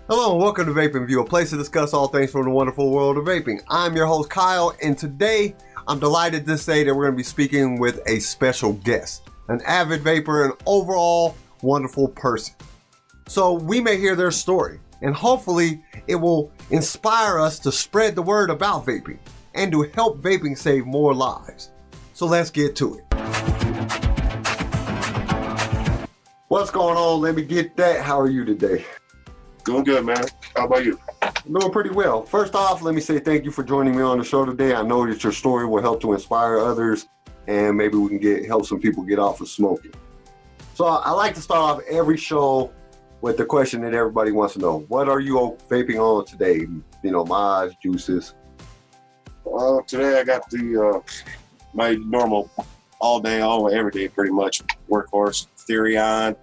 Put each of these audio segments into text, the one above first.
Hello and welcome to VapenView, a place to discuss all things from the wonderful world of vaping. I'm your host Kyle, and today I'm delighted to say that we're going to be speaking with a special guest, an avid vapor and overall wonderful person. So we may hear their story, and hopefully it will inspire us to spread the word about vaping and to help vaping save more lives. So let's get to it. What's going on? Lemmy Gitdat. How are you today? Doing good, man. How about you? Doing pretty well. First off, let me say thank you for joining me on the show today. I know that your story will help to inspire others, and maybe we can help some people get off of smoking. So I like to start off every show with the question that everybody wants to know. What are you vaping on today? You know, mods, juices. Today I got the my normal all day, every day, pretty much workhorse Therion.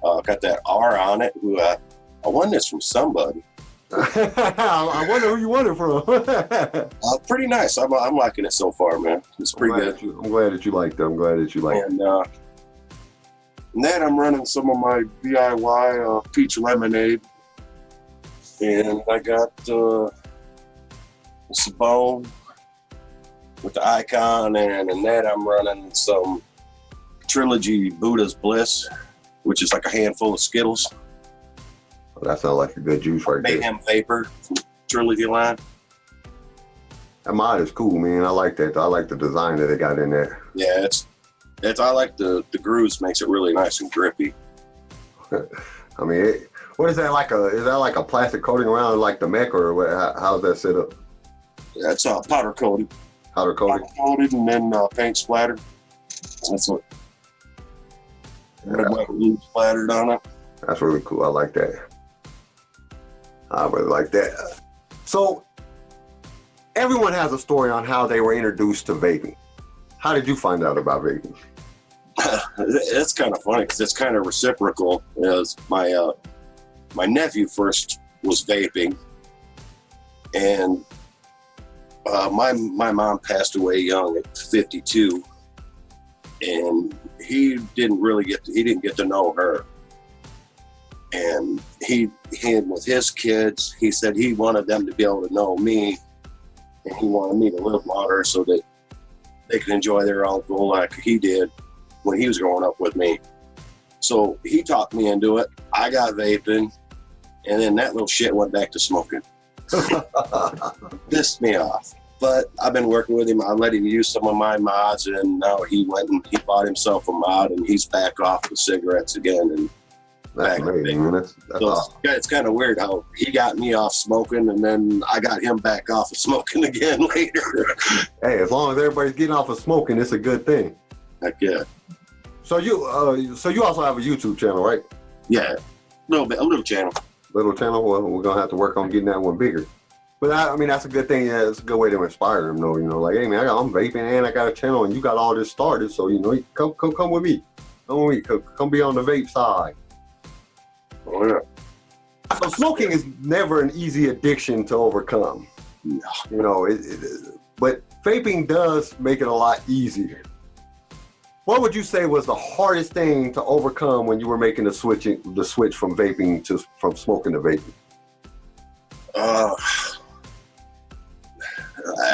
Got that R on it. I won this from somebody. I wonder who you won it from. Pretty nice. I'm liking it so far, man. It's pretty good. I'm glad that you liked it. I'm glad that you liked it. And then I'm running some of my DIY peach lemonade. And I got SUBOHM with the icon. And in that I'm running some Trilogy Buddha's Bliss, which is like a handful of Skittles. Well, that sounds like a good juice right there. Mayhem Vapor from Trilogy line. That mod is cool, man. I like that. I like the design that they got in there. Yeah, I like the grooves, makes it really nice and grippy. I mean, what is that like? Is that like a plastic coating around like the mech, or what, how's that set up? That's powder coated. Powder coated? Powder coated and then paint splattered. That's what. Red, white, blue splattered on it. That's really cool. I like that. I really like that. So, everyone has a story on how they were introduced to vaping. How did you find out about vaping? It's kind of funny because it's kind of reciprocal. As my nephew first was vaping, and my mom passed away young at 52, and he didn't get to know her. And he with his kids, he said he wanted them to be able to know me, and he wanted me to live longer so that they could enjoy their uncle like he did when he was growing up with me. So he talked me into it. I got vaping, and then that little shit went back to smoking. Pissed me off. But I've been working with him. I let him use some of my mods, and now he went and he bought himself a mod, and he's back off the cigarettes again. And that's amazing, man. That's so awesome. It's kind of weird how he got me off smoking, and then I got him back off of smoking again later. Hey, as long as everybody's getting off of smoking, it's a good thing. Heck yeah. So you also have a YouTube channel, right? Yeah, a little channel. Little channel. Well, we're gonna have to work on getting that one bigger. But I mean, that's a good thing. Yeah, it's a good way to inspire them, though. You know, like, hey man, I'm vaping and I got a channel, and you got all this started. So you know, come with me. Come be on the vape side. Oh yeah. So smoking is never an easy addiction to overcome. No. You know, but vaping does make it a lot easier. What would you say was the hardest thing to overcome when you were making the switch from vaping from smoking to vaping? I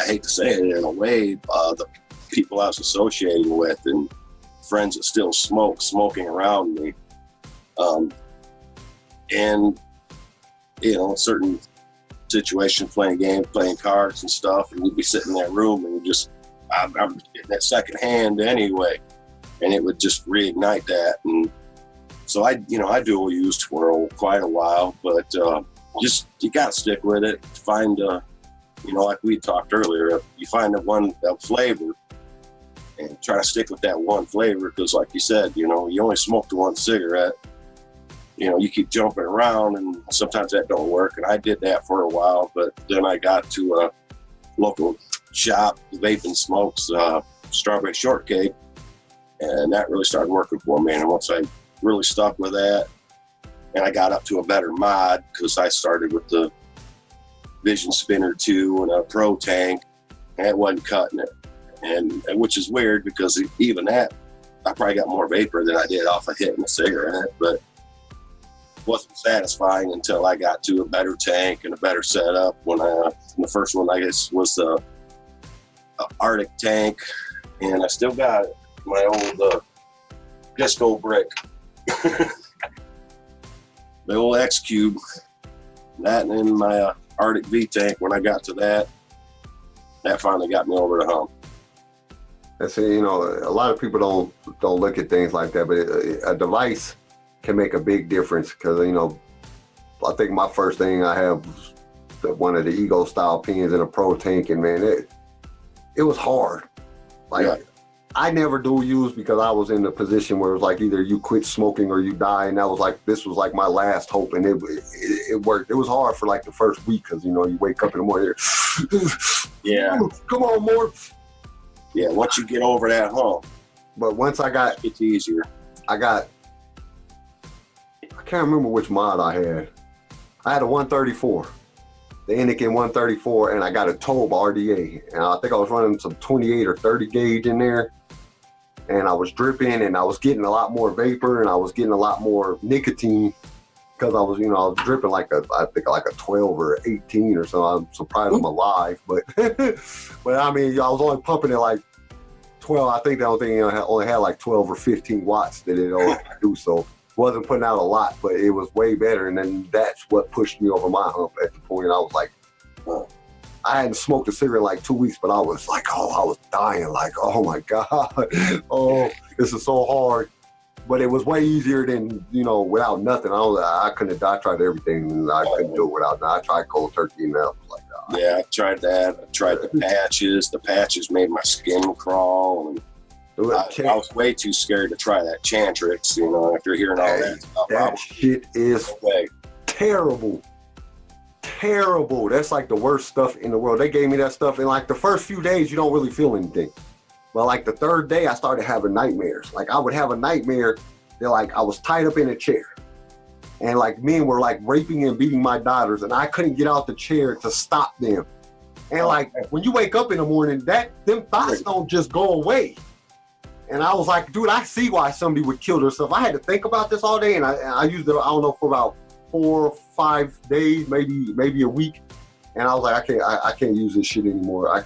hate to say it in a way, the people I was associating with and friends that still smoking around me. And, you know, certain situations, playing games, playing cards and stuff, and we'd be sitting in that room and I'm getting that second hand anyway, and it would just reignite that. And so I dual used for quite a while, but just, you got to stick with it. Find, like we talked earlier, you find that flavor and try to stick with that one flavor, because like you said, you know, you only smoke the one cigarette. You know, you keep jumping around, and sometimes that don't work. And I did that for a while, but then I got to a local shop, Vaping Smokes, strawberry shortcake, and that really started working for me. And once I really stuck with that, and I got up to a better mod, because I started with the Vision Spinner 2 and a Pro Tank, and it wasn't cutting it. And which is weird, because even that, I probably got more vapor than I did off of hitting a cigarette. But wasn't satisfying until I got to a better tank and a better setup. When the first one, I guess, was the Arctic tank, and I still got my old disco brick, the old X Cube, that and then my Arctic V tank. When I got to that finally got me over the hump. And so, you know, a lot of people don't look at things like that, but a device can make a big difference, because, you know, I think my first thing I have was one of the Ego style pins in a Pro tank, and man, it was hard. Like, yeah. I never dual use because I was in the position where it was like either you quit smoking or you die, and this was like my last hope, and it worked. It was hard for like the first week, because, you know, you wake up in the morning, yeah, come on, more. Yeah, once you get over that hump. But once it's easier. I can't remember which mod I had. I had a 134, the Anakin 134, and I got a Tobe RDA. And I think I was running some 28 or 30 gauge in there. And I was dripping, and I was getting a lot more vapor, and I was getting a lot more nicotine, because I was dripping like I think like a 12 or 18 or so. I'm surprised I'm alive, but but I mean, I was only pumping it like 12. I think the only thing only had like 12 or 15 watts that it only could do. So wasn't putting out a lot, but it was way better. And then that's what pushed me over my hump at the point. I was like, I hadn't smoked a cigarette in like 2 weeks, but I was like, I was dying. Like, oh my God, oh, this is so hard. But it was way easier than, you know, without nothing. I tried everything, and I couldn't do it without that. I tried cold turkey, and that was like, yeah, I tried that. I tried the patches. The patches made my skin crawl, and I was way too scared to try that Chantrix, you know, after hearing all that stuff. That shit is terrible. Terrible. That's like the worst stuff in the world. They gave me that stuff, and like the first few days, you don't really feel anything. But like the third day, I started having nightmares. Like I would have a nightmare that like I was tied up in a chair, and like men were like raping and beating my daughters, and I couldn't get out the chair to stop them. And like when you wake up in the morning, them thoughts don't just go away. And I was like, dude, I see why somebody would kill themselves. I had to think about this all day, and I used it, I don't know, for about 4 or 5 days, maybe a week. And I was like, I can't use this shit anymore. I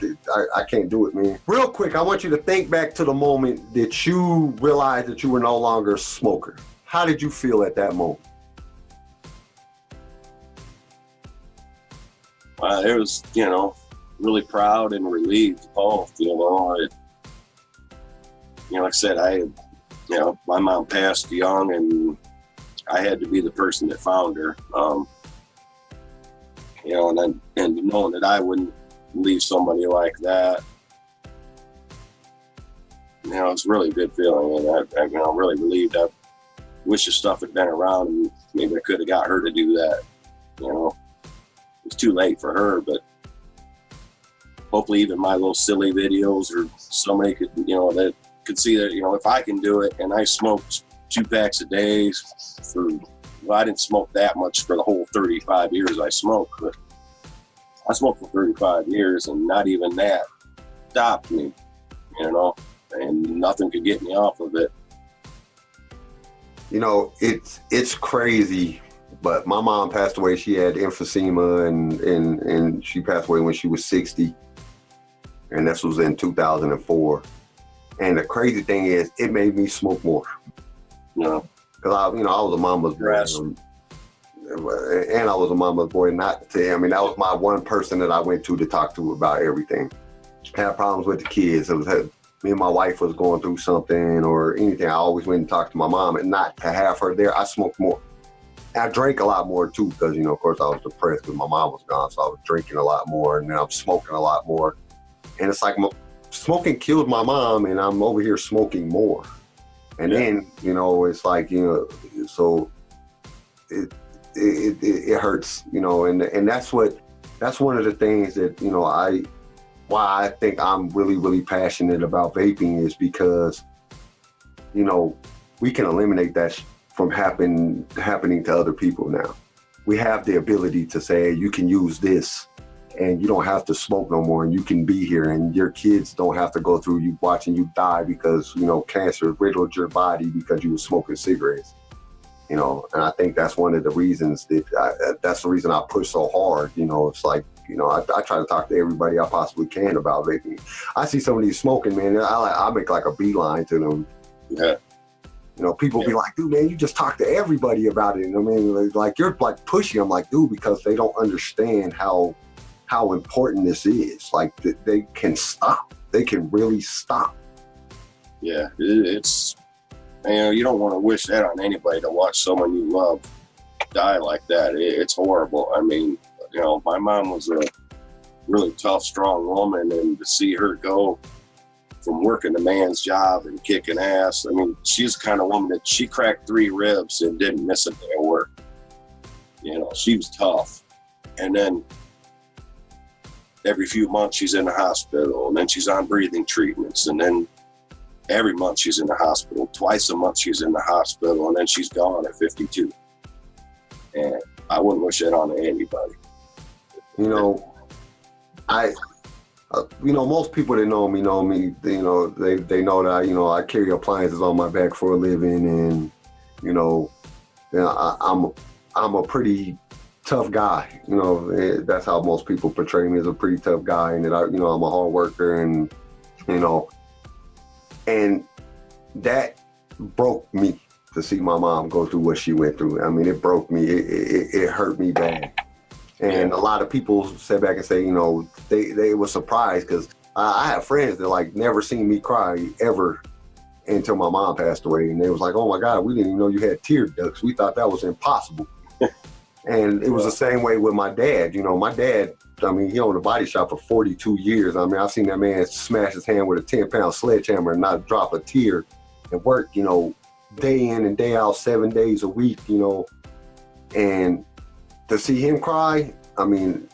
can't do it, man. Real quick, I want you to think back to the moment that you realized that you were no longer a smoker. How did you feel at that moment? It was, you know, really proud and relieved both, you know. Like I said, my mom passed young, and I had to be the person that found her. You know, and knowing that I wouldn't leave somebody like that, you know, it's a really good feeling. And I'm really relieved. I wish the stuff had been around, and maybe I could have got her to do that. You know, it's too late for her, but hopefully even my little silly videos, or somebody could, you know, that could see that, you know, if I can do it, and I smoked 2 packs a day I didn't smoke that much for the whole 35 years I smoked, but I smoked for 35 years, and not even that stopped me, you know, and nothing could get me off of it. You know, it's crazy, but my mom passed away. She had emphysema, and she passed away when she was 60, and this was in 2004. And the crazy thing is, it made me smoke more. You know, because I was a mama's boy, and I was a mama's boy. That was my one person that I went to talk to about everything. Had problems with the kids. Me and my wife was going through something or anything. I always went and talked to my mom, and not to have her there, I smoked more. I drank a lot more too, because, you know, of course I was depressed because my mom was gone, so I was drinking a lot more, and then I'm smoking a lot more. And it's like smoking killed my mom, and I'm over here smoking more. And then, you know, it's like, you know, so it hurts, you know, and that's one of the things that, you know, why I think I'm really, really passionate about vaping, is because, you know, we can eliminate that from happening to other people now. We have the ability to say, you can use this, and you don't have to smoke no more, and you can be here, and your kids don't have to go through you watching you die because, you know, cancer riddled your body because you were smoking cigarettes. You know, and I think that's one of the reasons that's the reason I push so hard. You know, it's like, you know, I try to talk to everybody I possibly can about vaping. I see some of these smoking, man, I make like a beeline to them. Yeah. You know, people be like, dude, man, you just talk to everybody about it. And I mean, like, you're like pushing. I'm like, dude, because they don't understand how important this is. Like, they can stop. They can really stop. Yeah, it's, you know, you don't want to wish that on anybody, to watch someone you love die like that. It's horrible. I mean, you know, my mom was a really tough, strong woman, and to see her go from working a man's job and kicking ass, I mean, she's the kind of woman that she cracked 3 ribs and didn't miss a day of work. You know, she was tough. And then every few months she's in the hospital, and then she's on breathing treatments, and then every month she's in the hospital. Twice a month she's in the hospital, and then she's gone at 52. And I wouldn't wish that on anybody. You know, you know, most people that know me, you know, they know that, you know, I carry appliances on my back for a living, and, you know, I'm a pretty tough guy. You know, that's how most people portray me, as a pretty tough guy, and that you know, I'm a hard worker, and, you know, and that broke me to see my mom go through what she went through. I mean, it broke me. It hurt me bad. And a lot of people sit back and say, you know, they were surprised, because I have friends that like never seen me cry ever until my mom passed away. And they was like, oh my God, we didn't even know you had tear ducts. We thought that was impossible. And it was the same way with my dad. You know, my dad, I mean, he owned a body shop for 42 years. I mean, I've seen that man smash his hand with a 10-pound sledgehammer and not drop a tear, and work, you know, day in and day out, 7 days a week, you know. And to see him cry, I mean,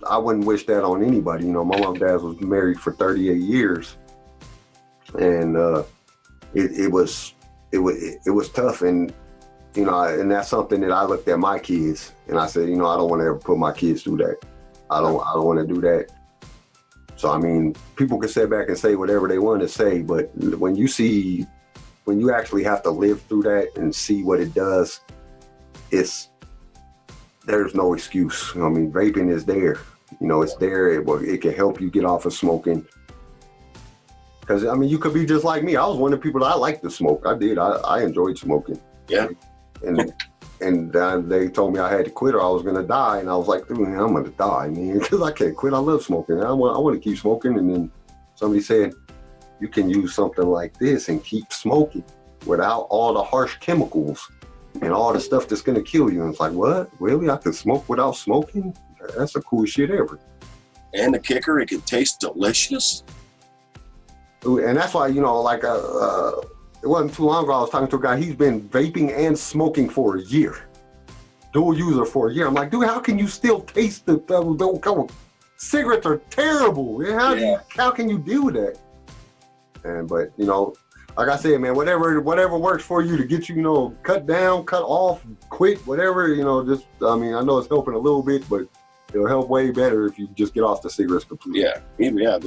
I wouldn't wish that on anybody. You know, my mom and dad was married for 38 years, and it was tough. And, you know, and that's something that I looked at my kids and I said, you know, I don't want to ever put my kids through that. I don't want to do that. So, I mean, people can sit back and say whatever they want to say, but when you actually have to live through that and see what it does, there's no excuse. I mean, vaping is there. You know, it's there. It can help you get off of smoking. Because, I mean, you could be just like me. I was one of the people that I liked to smoke. I did. I enjoyed smoking. Yeah. And they told me I had to quit or I was going to die. And I was like, dude, man, I'm going to die, man, because I can't quit. I love smoking. I want to keep smoking. And then somebody said, you can use something like this and keep smoking without all the harsh chemicals and all the stuff that's going to kill you. And it's like, what? Really? I can smoke without smoking? That's the coolest shit ever. And the kicker, it can taste delicious. And that's why, you know, like, it wasn't too long ago, I was talking to a guy, he's been vaping and smoking for a year. Dual user for a year. I'm like, dude, how can you still taste the cigarettes are terrible. How can you deal with that? But, you know, like I said, man, whatever works for you to get you, you know, cut down, cut off, quit, whatever, you know, just, I mean, I know it's helping a little bit, but it'll help way better if you just get off the cigarettes completely. But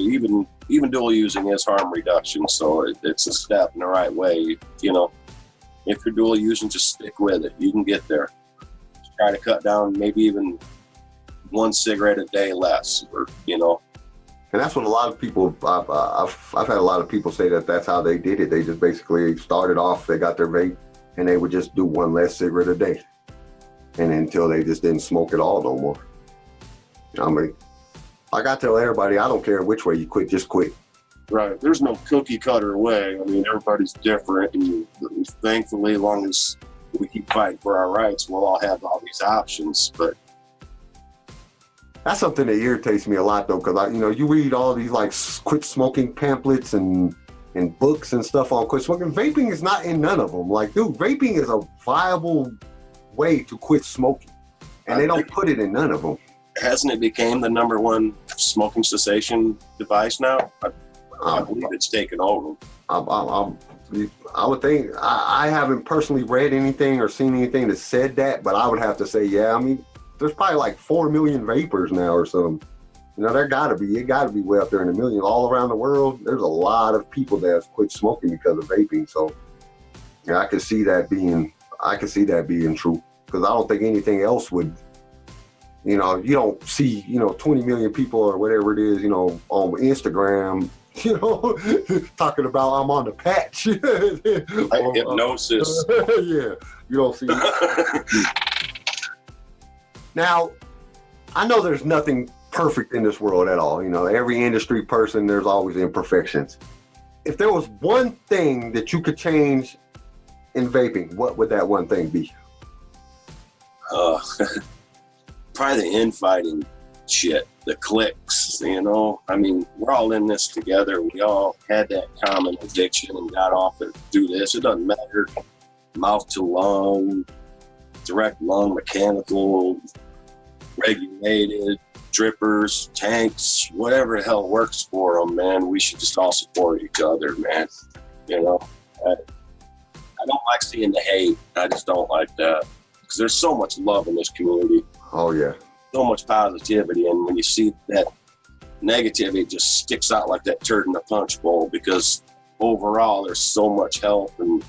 even dual using is harm reduction, so it's a step in the right way. You know, if you're dual using, just stick with it. You can get there. Just try to cut down maybe even 1 cigarette a day less, or, you know. And that's what a lot of people, I've had a lot of people say that that's how they did it. They just basically started off, they got their vape, and they would just do 1 less cigarette a day. And until they just didn't smoke at all no more. I mean, like I tell everybody, I don't care which way you quit, just quit. Right. There's no cookie cutter way. I mean, everybody's different. And thankfully, as long as we keep fighting for our rights, we'll all have all these options. But that's something that irritates me a lot, though, because, you know, you read all these, like, quit smoking pamphlets and books and stuff on quit smoking. Vaping is not in none of them. Like, dude, vaping is a viable way to quit smoking. And they don't put it in none of them. Hasn't it became the #1 smoking cessation device now? I believe it's taken over. I would think, I haven't personally read anything or seen anything that said that, but I would have to say, yeah, I mean, there's probably like 4 million vapers now or something. You know, it gotta be way up there in the millions. All around the world, there's a lot of people that have quit smoking because of vaping. So, yeah, I could see that being I can see that being true, because I don't think anything else would, you know, you don't see, you know, 20 million people or whatever it is, you know, on Instagram, you know, talking about I'm on the patch. Like hypnosis. Yeah, you don't see. Now, I know there's nothing perfect in this world at all. You know, every industry person, there's always imperfections. If there was one thing that you could change in vaping, what would that one thing be? Probably the infighting shit, the cliques, you know. I mean, we're all in this together. We all had that common addiction and got off and do this. It doesn't matter, mouth to lung, direct lung, mechanical, regulated, drippers, tanks, whatever the hell works for them, man. We should just all support each other, man. You know, I don't like seeing the hate. I just don't like that, because there's so much love in this community. Oh, yeah. So much positivity, and when you see that negativity, it just sticks out like that turd in the punch bowl, because overall there's so much help and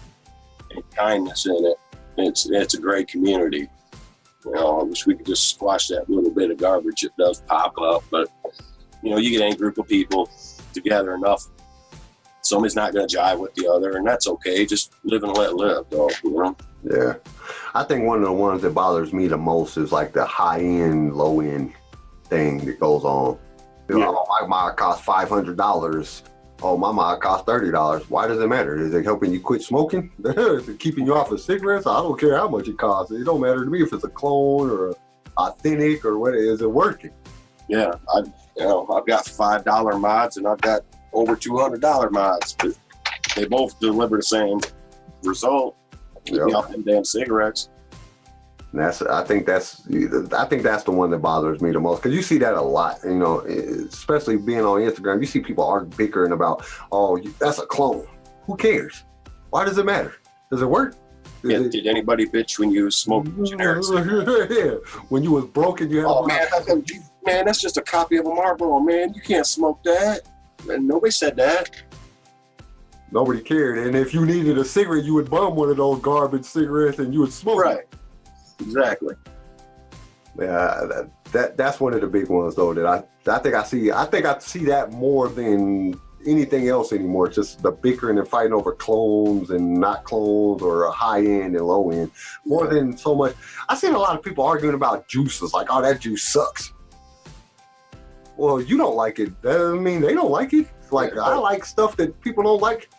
kindness in it. It's a great community. You know, I wish we could just squash that little bit of garbage that does pop up, but you know, you get any group of people together enough, somebody's not going to jive with the other, and that's okay. Just live and let live, though, you know? Yeah. I think one of the ones that bothers me the most is like the high-end, low-end thing that goes on. You know, oh, my mod costs $500. Oh, my mod costs $30. Why does it matter? Is it helping you quit smoking? Is it keeping you off of cigarettes? I don't care how much it costs. It don't matter to me if it's a clone or authentic or what. Is it working? Yeah, I've got $5 mods and I've got over $200 mods, but they both deliver the same result. Keep me off them damn cigarettes. And I think that's the one that bothers me the most, because you see that a lot, you know, especially being on Instagram. You see people bickering about, oh, that's a clone. Who cares? Why does it matter? Does it work? Did anybody bitch when you smoked generic cigarettes? Yeah, when you was broken, you had man, that's just a copy of a Marlboro, man. You can't smoke that. And nobody said that. Nobody cared. And if you needed a cigarette, you would bum one of those garbage cigarettes and you would smoke right. it. Exactly. Yeah, that's one of the big ones though that I think I see that more than anything else anymore. It's just the bickering and fighting over clones and not clones, or a high end and low end, more than so much. I've seen a lot of people arguing about juices, like, oh, that juice sucks. Well, you don't like it. That doesn't mean they don't like it. It's like, I like stuff that people don't like.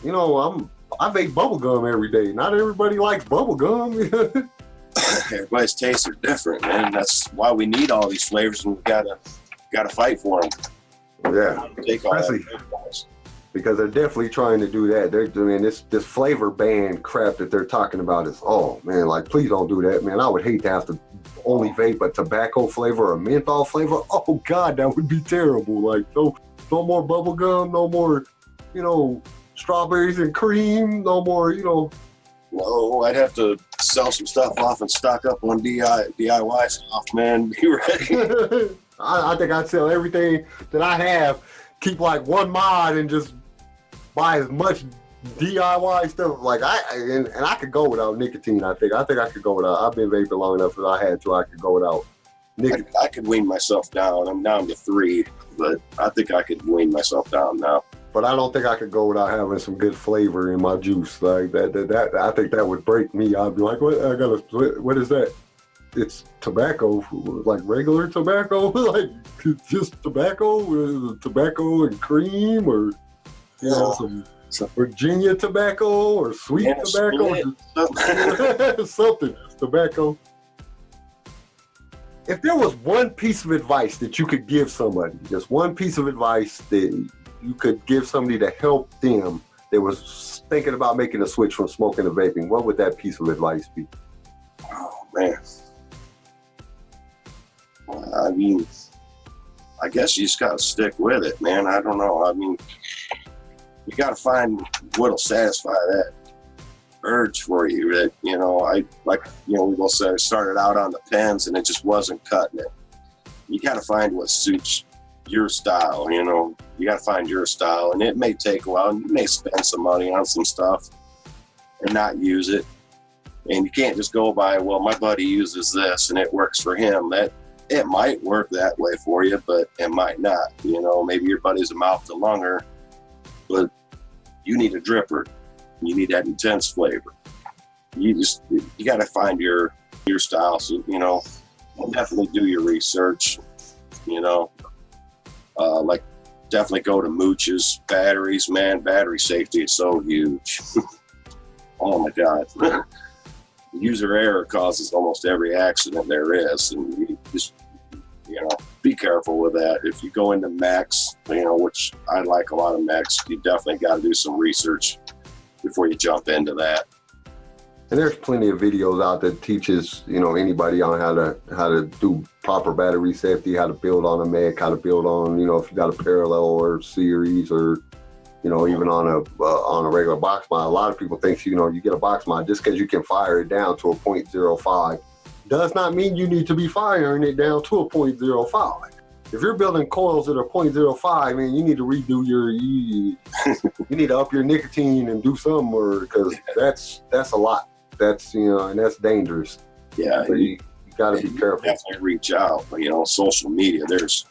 You know, I vape bubble gum every day. Not everybody likes bubble gum. Everybody's tastes are different, man. That's why we need all these flavors, and we gotta fight for them. Yeah, especially because they're definitely trying to do that. They're doing this flavor ban crap that they're talking about. Is, oh man, like, please don't do that, man. I would hate to have to only vape a tobacco flavor or a menthol flavor. Oh God, that would be terrible. Like, no more bubble gum, no more, you know, strawberries and cream, no more, you know. Whoa, I'd have to sell some stuff off and stock up on DIY stuff, man. Be ready. I think I'd sell everything that I have, keep like one mod, and just buy as much DIY stuff. Like, and I could go without nicotine. I think I could go without. I've been vaping long enough that I had to. I could go without nicotine. I could wean myself down. I'm down to 3, but I think I could wean myself down now. But I don't think I could go without having some good flavor in my juice. Like that I think that would break me. I'd be like, what is that? It's tobacco, like regular tobacco, like just tobacco, tobacco and cream, or you know, some Virginia tobacco or sweet tobacco, something tobacco. If there was one piece of advice that you could give somebody, just one piece of advice that you could give somebody to help them that was thinking about making a switch from smoking to vaping, what would that piece of advice be? Oh man. I mean, I guess you just got to stick with it, man. I don't know. I mean, you got to find what'll satisfy that urge for you. That, you know, we both said I started out on the pens and it just wasn't cutting it. You got to find what suits your style, you know. You got to find your style, and it may take a while. You may spend some money on some stuff and not use it. And you can't just go by, well, my buddy uses this and it works for him. That it might work that way for you, but it might not. You know, maybe your buddy's a mouth to lunger, but you need a dripper. You need that intense flavor. You got to find your style. So, you know, definitely do your research. You know, like definitely go to Mooch's batteries. Man, battery safety is so huge. Oh my God. User error causes almost every accident there is, and you just, you know, be careful with that. If you go into mechs, you know, which I like a lot of mechs, you definitely got to do some research before you jump into that. And there's plenty of videos out that teaches, you know, anybody on how to do proper battery safety, how to build on a mech, how to build on, you know, if you got a parallel or series, or, you know, even on a regular box mod. A lot of people think, you know, you get a box mod just because you can fire it down to a 0.05 does not mean you need to be firing it down to a 0.05. If you're building coils that are 0.05, man, you need to redo you need to up your nicotine and do something, or because that's a lot. That's, you know, and that's dangerous. Yeah, so you got to be careful. Definitely reach out. You know, social media, there's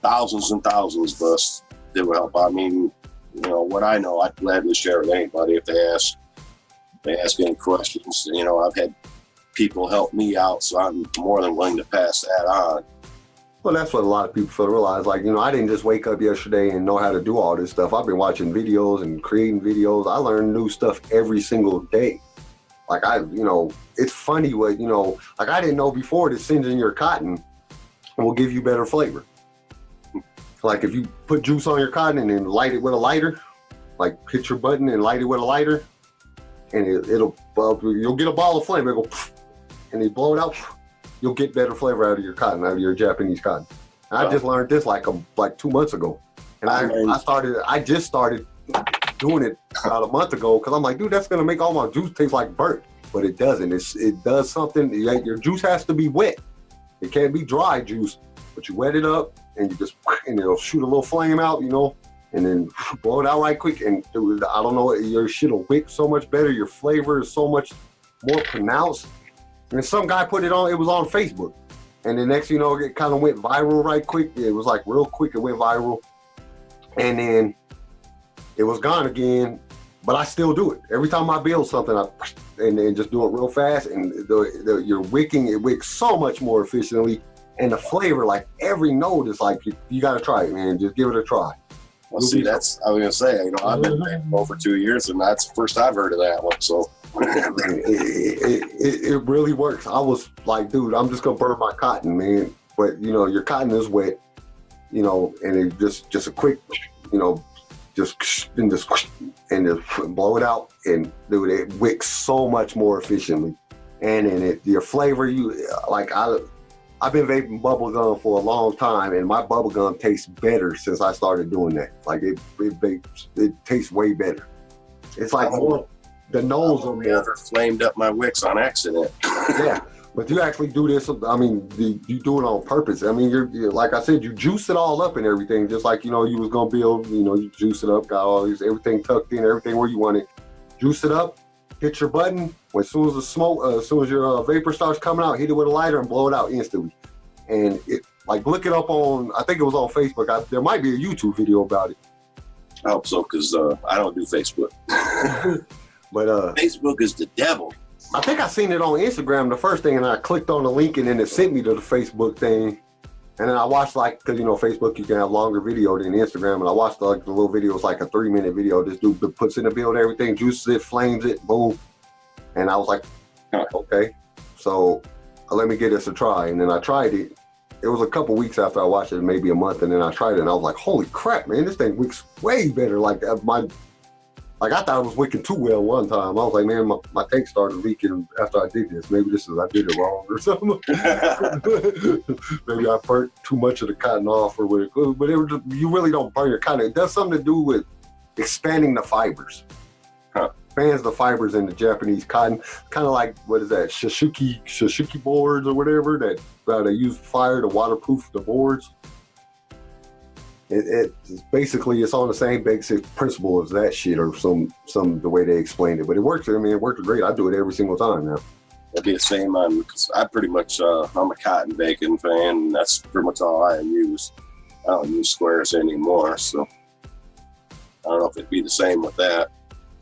thousands and thousands of us that will help. I mean, you know, what I know, I'd gladly share with anybody if they ask any questions. You know, I've had people help me out, so I'm more than willing to pass that on. Well, that's what a lot of people fail to realize. Like, you know, I didn't just wake up yesterday and know how to do all this stuff. I've been watching videos and creating videos. I learn new stuff every single day. Like, you know, it's funny what, you know, like I didn't know before that singeing your cotton will give you better flavor. Like if you put juice on your cotton and then light it with a lighter, like hit your button and light it with a lighter, and you'll get a ball of flame. It'll go, and you blow it out. You'll get better flavor out of your cotton, out of your Japanese cotton. And I just learned this like 2 months ago, and I just started doing it about a month ago because I'm like, dude, that's gonna make all my juice taste like burnt, but it doesn't. It does something. Your juice has to be wet. It can't be dry juice, but you wet it up and it'll shoot a little flame out, you know, and then blow it out right quick. And I don't know, your shit'll wick so much better. Your flavor is so much more pronounced. And some guy put it on, it was on Facebook. And the next, you know, it kind of went viral right quick. It was like real quick, it went viral. And then it was gone again, but I still do it. Every time I build something, and then just do it real fast. And you're wicking, it wicks so much more efficiently. And the flavor, like every note is like, you got to try it, man. Just give it a try. Well, see, I was going to say, you know, I've been vaping over 2 years, and that's the first I've heard of that one, so. it really works. I was like, dude, I'm just gonna burn my cotton, man. But you know, your cotton is wet, you know, and it just a quick, you know, just blow it out, and dude, it wicks so much more efficiently. And in your flavor, I've been vaping bubble gum for a long time, and my bubble gum tastes better since I started doing that. Like it tastes way better. It's like more. The nose on me ever flamed up my wicks on accident. Yeah, but you actually do this. I mean, you do it on purpose. I mean, you're like I said, you juice it all up and everything, just like, you know, you was gonna build. You know, you juice it up, got all these, everything tucked in, everything where you want it. Juice it up, hit your button. As soon as the smoke, as soon as your vapor starts coming out, hit it with a lighter and blow it out instantly. And it, like, look it up on, I think it was on Facebook. There might be a YouTube video about it. I hope so, because I don't do Facebook. But Facebook is the devil. I think I seen it on Instagram, the first thing, and I clicked on the link, and then it sent me to the Facebook thing. And then I watched, like, because, you know, Facebook, you can have longer video than Instagram, and I watched the little video. It's like a 3-minute video. This dude puts in the build everything, juices it, flames it, boom. And I was like, okay, so let me give this a try. And then I tried it. It was a couple weeks after I watched it, maybe a month, and then I tried it, and I was like, holy crap, man, this thing wicks way better. Like, I thought it was wicking too well one time. I was like, man, my tank started leaking after I did this. Maybe I did it wrong or something. Maybe I burnt too much of the cotton off or whatever. But you really don't burn your cotton. It does something to do with expanding the fibers. Expands the fibers in the Japanese cotton. Kind of like, what is that, shashuki boards or whatever that they use fire to waterproof the boards. basically it's on the same basic principle as that shit, or some the way they explained it. But it works. I mean, it works great. I do it every single time now. It'd be the same on, because I pretty much, I'm a cotton bacon fan, and that's pretty much all I use. I don't use squares anymore, so I don't know if it'd be the same with that.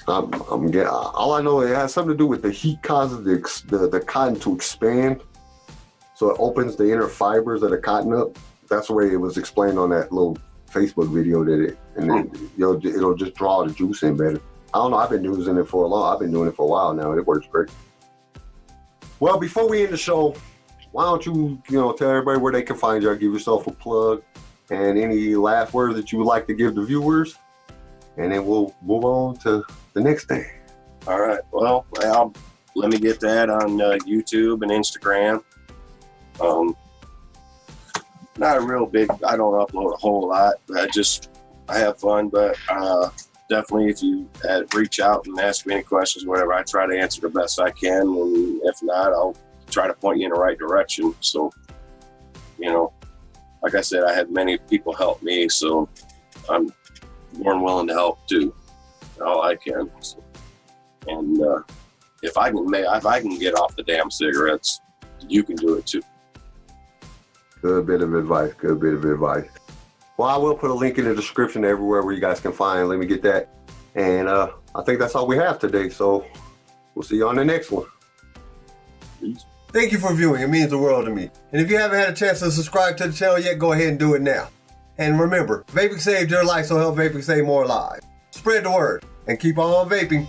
All I know, it has something to do with the heat causes the cotton to expand, so it opens the inner fibers of the cotton up. That's the way it was explained on that little Facebook video and then it'll just draw the juice in better. I don't know. I've been using it for I've been doing it for a while now. It works great. Well, before we end the show, why don't you tell everybody where they can find you? Give yourself a plug and any last words that you would like to give the viewers, and then we'll move on to the next thing. All right. Well, let me get that on YouTube and Instagram. Not a real big. I don't upload a whole lot. I have fun, but definitely if you reach out and ask me any questions, whatever, I try to answer the best I can, and if not, I'll try to point you in the right direction. So, like I said, I had many people help me, so I'm more than willing to help too, all I can. So, and if I can get off the damn cigarettes, you can do it too. Good bit of advice. Good bit of advice. Well, I will put a link in the description everywhere where you guys can find. Let me get that. And I think that's all we have today. So we'll see you on the next one. Peace. Thank you for viewing. It means the world to me. And if you haven't had a chance to subscribe to the channel yet, go ahead and do it now. And remember, vaping saved your life, so help vaping save more lives. Spread the word and keep on vaping.